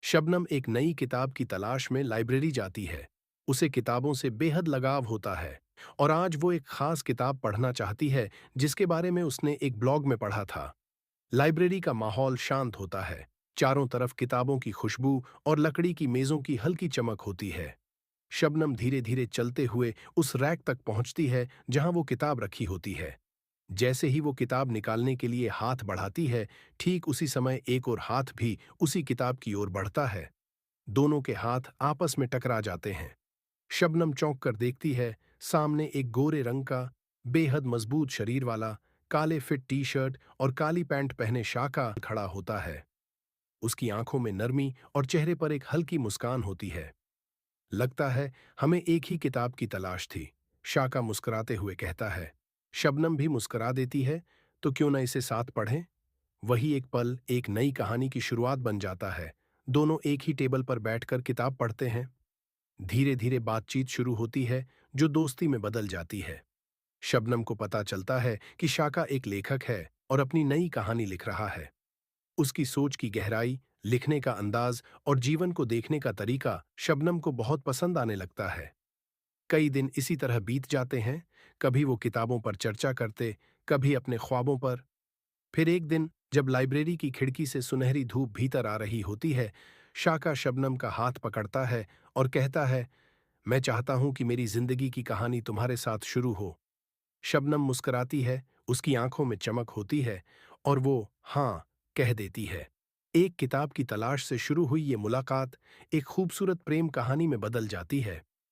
शबनम एक नई किताब की तलाश में लाइब्रेरी जाती है। उसे किताबों से बेहद लगाव होता है और आज वो एक खास किताब पढ़ना चाहती है जिसके बारे में उसने एक ब्लॉग में पढ़ा था। लाइब्रेरी का माहौल शांत होता है। चारों तरफ किताबों की खुशबू और लकड़ी की मेजों की हल्की चमक होती है। शबनम धीरे धीरे चलते हुए उस रैक तक पहुंचती है जहां वो किताब रखी होती है। जैसे ही वो किताब निकालने के लिए हाथ बढ़ाती है, ठीक उसी समय एक और हाथ भी उसी किताब की ओर बढ़ता है। दोनों के हाथ आपस में टकरा जाते हैं। शबनम चौंक कर देखती है, सामने एक गोरे रंग का, बेहद मजबूत शरीर वाला, काले फिट टी शर्ट और काली पैंट पहने शाका खड़ा होता है। उसकी आंखों में नरमी और चेहरे पर एक हल्की मुस्कान होती है। लगता है हमें एक ही किताब की तलाश थी, शाका मुस्कुराते हुए कहता है। शबनम भी मुस्कुरा देती है, तो क्यों न इसे साथ पढ़ें। वही एक पल एक नई कहानी की शुरुआत बन जाता है। दोनों एक ही टेबल पर बैठकर किताब पढ़ते हैं। धीरे धीरे बातचीत शुरू होती है जो दोस्ती में बदल जाती है। शबनम को पता चलता है कि शाका एक लेखक है और अपनी नई कहानी लिख रहा है। उसकी सोच की गहराई, लिखने का अंदाज और जीवन को देखने का तरीका शबनम को बहुत पसंद आने लगता है। कई दिन इसी तरह बीत जाते हैं। कभी वो किताबों पर चर्चा करते, कभी अपने ख्वाबों पर। फिर एक दिन जब लाइब्रेरी की खिड़की से सुनहरी धूप भीतर आ रही होती है, शाका शबनम का हाथ पकड़ता है और कहता है, मैं चाहता हूं कि मेरी जिंदगी की कहानी तुम्हारे साथ शुरू हो। शबनम मुस्कुराती है, उसकी आंखों में चमक होती है और वो हाँ कह देती है। एक किताब की तलाश से शुरू हुई ये मुलाकात एक खूबसूरत प्रेम कहानी में बदल जाती है।